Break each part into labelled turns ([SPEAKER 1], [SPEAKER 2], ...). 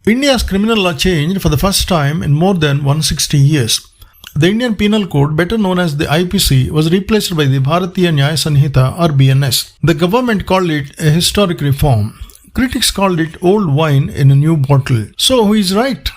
[SPEAKER 1] India's criminal law changed for the first time in more than 160 years. The Indian Penal Code, better known as the IPC, was replaced by the Bharatiya Nyaya Sanhita or BNS. The government called it a historic reform. Critics called it old wine in a new bottle. So who is right?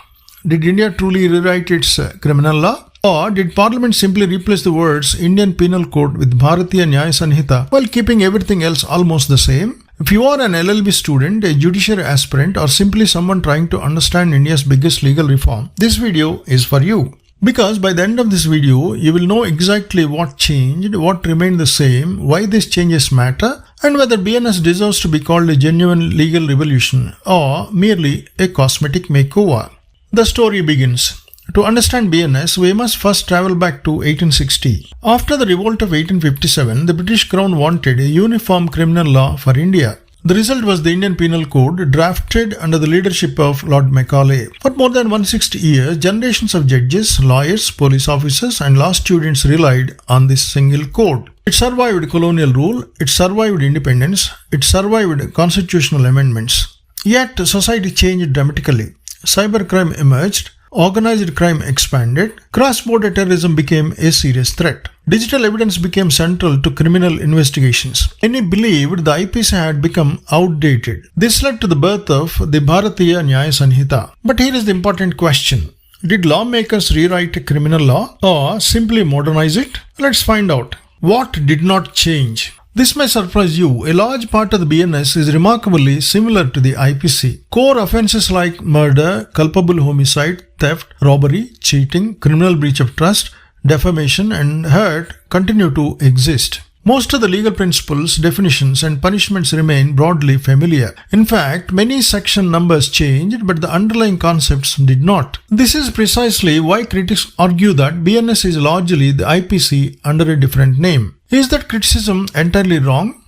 [SPEAKER 1] Did India truly rewrite its criminal law? Or did Parliament simply replace the words Indian Penal Code with Bharatiya Nyaya Sanhita while keeping everything else almost the same? If you are an LLB student, a judiciary aspirant, or simply someone trying to understand India's biggest legal reform, this video is for you. Because by the end of this video, you will know exactly what changed, what remained the same, why these changes matter, and whether BNS deserves to be called a genuine legal revolution or merely a cosmetic makeover. The story begins. To understand BNS, we must first travel back to 1860. After the revolt of 1857, the British Crown wanted a uniform criminal law for India. The result was the Indian Penal Code, drafted under the leadership of Lord Macaulay. For more than 160 years, generations of judges, lawyers, police officers, and law students relied on this single code. It survived colonial rule, it survived independence, it survived constitutional amendments. Yet, society changed dramatically. Cybercrime emerged. Organized crime expanded, cross-border terrorism became a serious threat. Digital evidence became central to criminal investigations. Many believed the IPC had become outdated. This led to the birth of the Bharatiya Nyaya Sanhita. But here is the important question. Did lawmakers rewrite a criminal law or simply modernize it? Let's find out. What did not change? This may surprise you. A large part of the BNS is remarkably similar to the IPC. Core offences like murder, culpable homicide, theft, robbery, cheating, criminal breach of trust, defamation, and hurt continue to exist. Most of the legal principles, definitions, and punishments remain broadly familiar. In fact, many section numbers changed, but the underlying concepts did not. This is precisely why critics argue that BNS is largely the IPC under a different name. Is that criticism entirely wrong?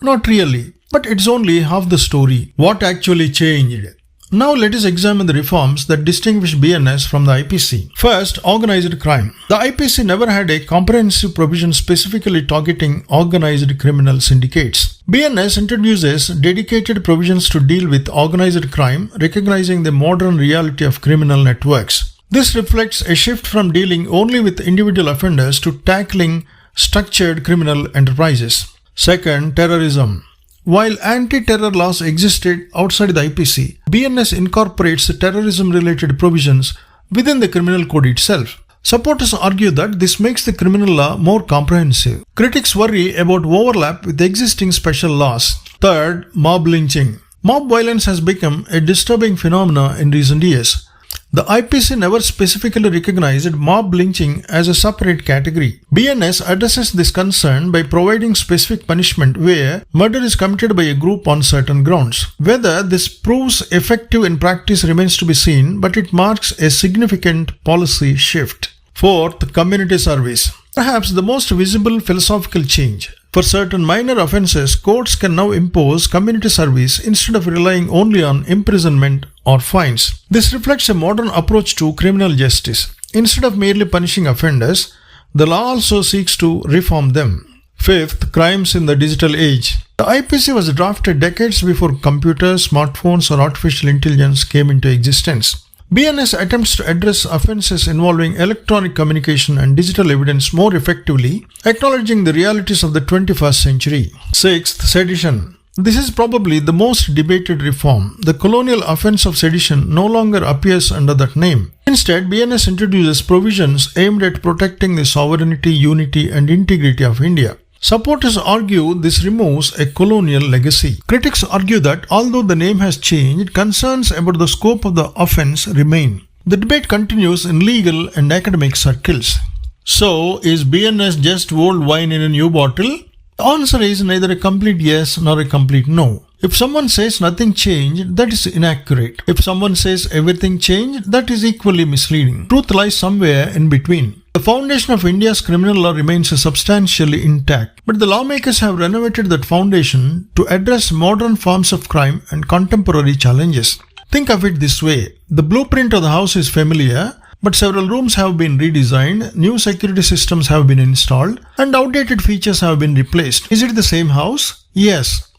[SPEAKER 1] Not really, but it's only half the story. What actually changed? Now let us examine the reforms that distinguish BNS from the IPC. First, organized crime. The IPC never had a comprehensive provision specifically targeting organized criminal syndicates. BNS introduces dedicated provisions to deal with organized crime, recognizing the modern reality of criminal networks. This reflects a shift from dealing only with individual offenders to tackling structured criminal enterprises. Second, terrorism. While anti-terror laws existed outside the IPC, BNS incorporates terrorism-related provisions within the criminal code itself. Supporters argue that this makes the criminal law more comprehensive. Critics worry about overlap with existing special laws. Third, mob lynching. Mob violence has become a disturbing phenomenon in recent years. The IPC never specifically recognized mob lynching as a separate category. BNS addresses this concern by providing specific punishment where murder is committed by a group on certain grounds. Whether this proves effective in practice remains to be seen, but it marks a significant policy shift. Fourth, community service. Perhaps the most visible philosophical change. For certain minor offences, courts can now impose community service instead of relying only on imprisonment or fines. This reflects a modern approach to criminal justice. Instead of merely punishing offenders, the law also seeks to reform them. Fifth, crimes in the digital age. The IPC was drafted decades before computers, smartphones, or artificial intelligence came into existence. BNS attempts to address offences involving electronic communication and digital evidence more effectively, acknowledging the realities of the 21st century. Sixth, sedition. This is probably the most debated reform. The colonial offence of sedition no longer appears under that name. Instead, BNS introduces provisions aimed at protecting the sovereignty, unity, and integrity of India. Supporters argue this removes a colonial legacy. Critics argue that although the name has changed, concerns about the scope of the offence remain. The debate continues in legal and academic circles. So, is BNS just old wine in a new bottle? The answer is neither a complete yes nor a complete no. If someone says nothing changed, that is inaccurate. If someone says everything changed, that is equally misleading. Truth lies somewhere in between. The foundation of India's criminal law remains substantially intact, but the lawmakers have renovated that foundation to address modern forms of crime and contemporary challenges. Think of it this way. The blueprint of the house is familiar, but several rooms have been redesigned, new security systems have been installed, and outdated features have been replaced. Is it the same house? Yes.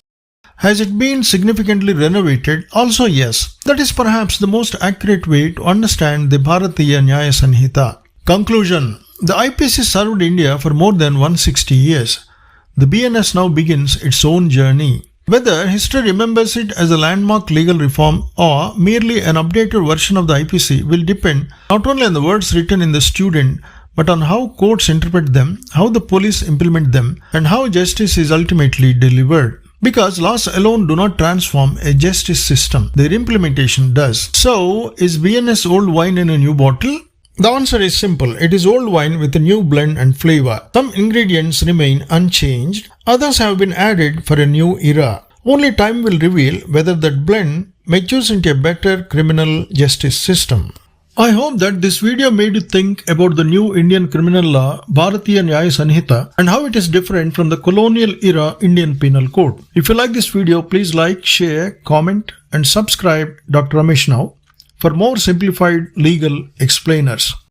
[SPEAKER 1] Has it been significantly renovated? Also yes. That is perhaps the most accurate way to understand the Bharatiya Nyaya Sanhita. Conclusion. The IPC served India for more than 160 years. The BNS now begins its own journey. Whether history remembers it as a landmark legal reform or merely an updated version of the IPC will depend not only on the words written in the student but on how courts interpret them, how the police implement them, and how justice is ultimately delivered. Because laws alone do not transform a justice system, their implementation does. So, is BNS old wine in a new bottle? The answer is simple. It is old wine with a new blend and flavor. Some ingredients remain unchanged, others have been added for a new era. Only time will reveal whether that blend matures into a better criminal justice system. I hope that this video made you think about the new Indian criminal law, Bharatiya Nyaya Sanhita, and how it is different from the colonial era Indian Penal Code. If you like this video, please like, share, comment, and subscribe Dr. Ramesh now for more simplified legal explainers.